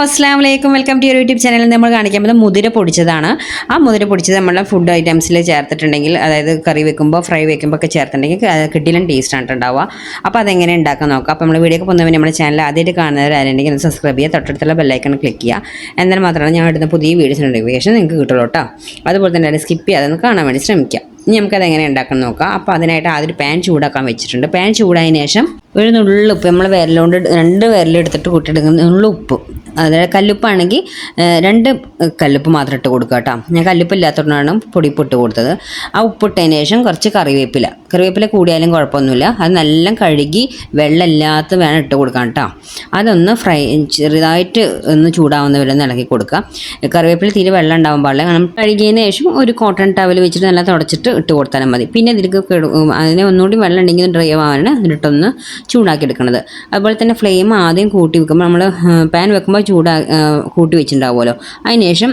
അസ്സലാമു welcome to your YouTube channel. നമ്മൾ കാണിക്കാൻ മുതിര പൊടിച്ചതാണ്. ആ മുതിര പൊടിച്ചത് നമ്മളെ ഫുഡ് ഐറ്റംസിൽ ചേർത്തിട്ടുണ്ടെങ്കിൽ, അതായത് കറി വെക്കുമ്പോൾ ഫ്രൈ വെക്കുമ്പോൾ ഒക്കെ ചേർത്തിട്ടുണ്ടെങ്കിൽ കിട്ടിലും ടേസ്റ്റാണ് ഉണ്ടാവുക. അപ്പോൾ അതെങ്ങനെ ഉണ്ടാക്കാൻ നോക്കാം. അപ്പോൾ നമ്മൾ വീഡിയോ പോകുന്നവർ നമ്മുടെ ചാനൽ ആദ്യമായിട്ട് കാണുന്നവരാണെങ്കിൽ ഒന്ന് സബ്സ്ക്രൈബ് ചെയ്യുക, തൊട്ടടുത്തുള്ള ബെല്ലൈക്കൺ ക്ലിക്ക് ചെയ്യുക. എന്നാൽ മാത്രമാണ് ഞാൻ ഇടുന്ന പുതിയ വീഡിയോസ് നോട്ടിഫിക്കേഷൻ നിങ്ങൾക്ക് കിട്ടുള്ളൂ കേട്ടോ. അതുപോലെ തന്നെ സ്കിപ്പ് ചെയ്യാതെ കാണാൻ വേണ്ടി ശ്രമിക്കുക. ഇനി നമുക്കത് എങ്ങനെ ഉണ്ടാക്കണം നോക്കാം. അപ്പോൾ അതിനായിട്ട് ആദ്യം പാൻ ചൂടാക്കാൻ വെച്ചിട്ടുണ്ട്. പാൻ ചൂടായതിനു ശേഷം ഒരു നുള്ളുപ്പ്, നമ്മൾ വിരലുകൊണ്ട് 2 വിരലെടുത്തിട്ട് കൂട്ടിയെടുക്കുന്ന നുള്ളുപ്പ്, അതായത് കല്ലുപ്പാണെങ്കിൽ 2 കല്ലുപ്പ് മാത്രം ഇട്ട് കൊടുക്കുക കേട്ടോ. ഞാൻ കല്ലുപ്പ് ഇല്ലാത്തതുകൊണ്ടാണ് പൊടിപ്പിട്ട് കൊടുത്തത്. ആ ഉപ്പിട്ടതിന് ശേഷം കുറച്ച് കറിവേപ്പില കൂടിയാലും കുഴപ്പമൊന്നുമില്ല. അത് നല്ല കഴുകി വെള്ളമില്ലാത്ത വേണം ഇട്ട് കൊടുക്കാം കേട്ടോ. അതൊന്ന് ചെറുതായിട്ട് ഒന്ന് ചൂടാവുന്ന വരെ ഒന്ന് ഇളക്കി കൊടുക്കുക. കറിവേപ്പില തീരെ വെള്ളം ഉണ്ടാവാൻ പാടില്ല. കാരണം കഴുകിയതിന് ശേഷം ഒരു കോട്ടൺ ടവൽ വെച്ചിട്ട് നല്ല തുടച്ചിട്ട് ഇട്ട് കൊടുത്താലും മതി. പിന്നെ ഇതിലേക്ക് അതിനെ ഒന്നുകൂടി വെള്ളം ഉണ്ടെങ്കിൽ ഡ്രൈ ആവാനാണ് എന്നിട്ടൊന്ന് ചൂടാക്കി എടുക്കുന്നത്. അതുപോലെ തന്നെ ഫ്ലെയിം ആദ്യം കൂട്ടി വെക്കുമ്പോൾ, നമ്മൾ പാൻ വെക്കുമ്പോൾ കൂട്ടി വെച്ചിട്ടുണ്ടാവുമല്ലോ, അതിന് ശേഷം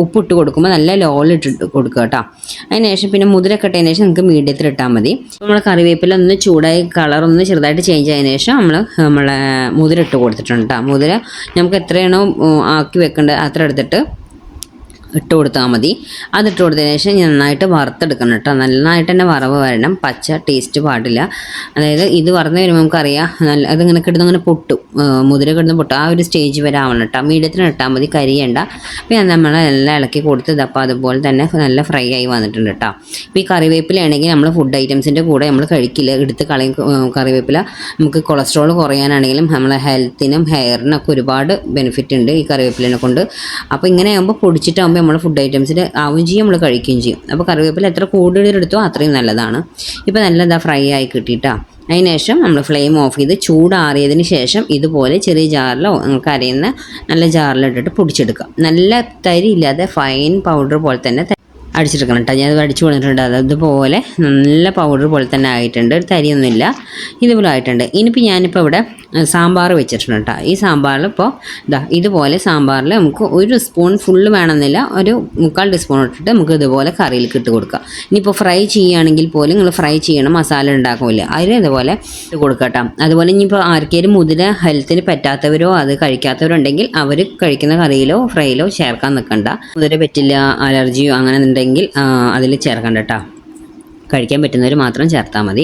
ഉപ്പിട്ട് കൊടുക്കുമ്പോൾ നല്ല ലോയിൽ ഇട്ടിട്ട് കൊടുക്കുക കേട്ടോ. അതിന് ശേഷം പിന്നെ മുതിരൊക്കെ ഇട്ടതിന് ശേഷം നമുക്ക് മീഡിയത്തിൽ ഇട്ടാൽ മതി. നമ്മൾ കറിവേപ്പില ഒന്ന് ചൂടായി കളറൊന്ന് ചെറുതായിട്ട് ചേഞ്ച് ആയതിനു ശേഷം നമ്മളെ മുതിര ഇട്ട് കൊടുത്തിട്ടുണ്ട് കേട്ടോ. മുതിര നമുക്ക് എത്രയാണോ ആക്കി വെക്കേണ്ടത് അത്ര എടുത്തിട്ട് ഇട്ട് കൊടുത്താൽ മതി. അതിട്ട് കൊടുത്തതിന് ശേഷം നന്നായിട്ട് വറുത്തെടുക്കണം കേട്ടോ. നന്നായിട്ട് തന്നെ വറവ് വരണം, പച്ച ടേസ്റ്റ് പാടില്ല. അതായത് ഇത് വറന്ന് വരുമ്പോൾ നമുക്കറിയാം അതിങ്ങനെ കിടന്നിങ്ങനെ പൊട്ടും, മുതിര കിടന്ന് പൊട്ടും. ആ ഒരു സ്റ്റേജ് വരെ ആവണം കേട്ടോ. മീഡിയത്തിന് ഇട്ടാൽ മതി, കരിയണ്ട. പിന്നെ നമ്മളെല്ലാം ഇളക്കി കൊടുത്ത് അപ്പോൾ അതുപോലെ തന്നെ നല്ല ഫ്രൈ ആയി വന്നിട്ടുണ്ട് കേട്ടോ. ഇപ്പോൾ ഈ കറിവേപ്പിലാണെങ്കിൽ നമ്മൾ ഫുഡ് ഐറ്റംസിൻ്റെ കൂടെ നമ്മൾ കഴിക്കില്ല, എടുത്ത് കളയും. കറിവേപ്പില നമുക്ക് കൊളസ്ട്രോൾ കുറയാനാണെങ്കിലും നമ്മളെ ഹെൽത്തിനും ഹെയറിനൊക്കെ ഒരുപാട് ബെനിഫിറ്റ് ഉണ്ട് ഈ കറിവേപ്പിലിനെ കൊണ്ട്. അപ്പോൾ ഇങ്ങനെ ആകുമ്പോൾ പൊടിച്ചിട്ടാകുമ്പോൾ നമ്മൾ ഫുഡ് ഐറ്റംസിൽ ആവുകയും ചെയ്യും, നമ്മൾ കഴിക്കുകയും ചെയ്യും. അപ്പോൾ കറിവേപ്പില എത്ര കൂടുതലെടുത്തോ അത്രയും നല്ലതാണ്. ഇപ്പോൾ നല്ലതാ ഫ്രൈ ആയി കിട്ടിയിട്ടാണ്. അതിന് ശേഷം നമ്മൾ ഫ്ലെയിം ഓഫ് ചെയ്ത് ചൂടാറിയതിന് ശേഷം ഇതുപോലെ ചെറിയ ജാറിലോ നമുക്ക് അരയുന്ന നല്ല ജാറിലിട്ടിട്ട് പൊടിച്ചെടുക്കാം. നല്ല തരി ഇല്ലാതെ ഫൈൻ പൗഡർ പോലെ തന്നെ അടിച്ചെടുക്കണം കേട്ടോ. ഞാനത് അടിച്ചു കൊടുത്തിട്ടുണ്ട്. അതുപോലെ നല്ല പൗഡർ പോലെ തന്നെ ആയിട്ടുണ്ട്, തരിയൊന്നുമില്ല, ഇതുപോലെ ആയിട്ടുണ്ട്. ഇനിയിപ്പോൾ ഞാനിപ്പോൾ ഇവിടെ സാമ്പാർ വെച്ചിട്ടുണ്ട് കേട്ടോ. ഈ സാമ്പാറിൽ ഇപ്പോൾ ഇതുപോലെ സാമ്പാറിൽ നമുക്ക് 1 സ്പൂൺ ഫുള്ള് വേണമെന്നില്ല, ഒരു 3/4 ടീസ്പൂൺ ഇട്ടിട്ട് നമുക്ക് ഇതുപോലെ കറിയിലേക്ക് ഇട്ട് കൊടുക്കാം. ഇനിയിപ്പോൾ ഫ്രൈ ചെയ്യുകയാണെങ്കിൽ പോലും നിങ്ങൾ ഫ്രൈ ചെയ്യണം, മസാല ഉണ്ടാക്കില്ല, അതിൽ ഇതുപോലെ ഇട്ട് കൊടുക്കാം കേട്ടോ. അതുപോലെ ഇനിയിപ്പോൾ ആർക്കെങ്കിലും മുതിര ഹെൽത്തിന് പറ്റാത്തവരോ അത് കഴിക്കാത്തവരോ ഉണ്ടെങ്കിൽ അവർ കഴിക്കുന്ന കറിയിലോ ഫ്രൈയിലോ ചേർക്കാൻ നിൽക്കണ്ട. മുതിര പറ്റില്ല, അലർജിയോ അങ്ങനെ ഉണ്ടെങ്കിൽ അതിൽ ചേർക്കണ്ട കേട്ടോ. കഴിക്കാൻ പറ്റുന്നവർ മാത്രം ചേർത്താൽ മതി.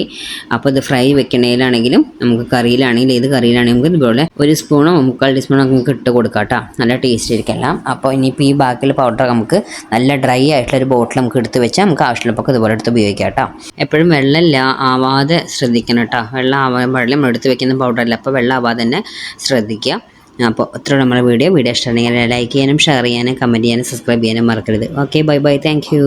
അപ്പോൾ ഇത് ഫ്രൈ വെക്കണേലാണെങ്കിലും നമുക്ക് കറിയിലാണെങ്കിലും ഏത് കറിയിലാണെങ്കിലും നമുക്ക് ഇതുപോലെ 1 സ്പൂണോ 3/4 ടീസ്പൂണോ നമുക്ക് ഇട്ട് കൊടുക്കാം കേട്ടോ. നല്ല ടേസ്റ്റ് ആയിരിക്കും. അപ്പോൾ ഇനിയിപ്പോൾ ഈ ബാക്കിയുള്ള പൗഡർ നമുക്ക് നല്ല ഡ്രൈ ആയിട്ടുള്ളൊരു ബോട്ടിൽ നമുക്ക് എടുത്ത് വെച്ചാൽ നമുക്ക് ആവശ്യമുള്ളപ്പോൾ ഇതുപോലെ എടുത്ത് ഉപയോഗിക്കാം കേട്ടോ. എപ്പോഴും വെള്ളമില്ല ആവാതെ ശ്രദ്ധിക്കണം കേട്ടോ. വെള്ളം ആവാൻ പാടില്ല, നമ്മൾ എടുത്ത് വെക്കുന്ന പൗഡറല്ല. അപ്പോൾ വെള്ളം ആവാതെ തന്നെ ശ്രദ്ധിക്കുക. അപ്പോൾ ഇത്ര നമ്മുടെ വീഡിയോ ഇഷ്ടമാണെങ്കിൽ ലൈക്ക് ചെയ്യാനും ഷെയർ ചെയ്യാനും കമൻറ്റ് ചെയ്യാനും സബ്സ്ക്രൈബ് ചെയ്യാനും മറക്കരുത്. Okay, bye bye, thank you.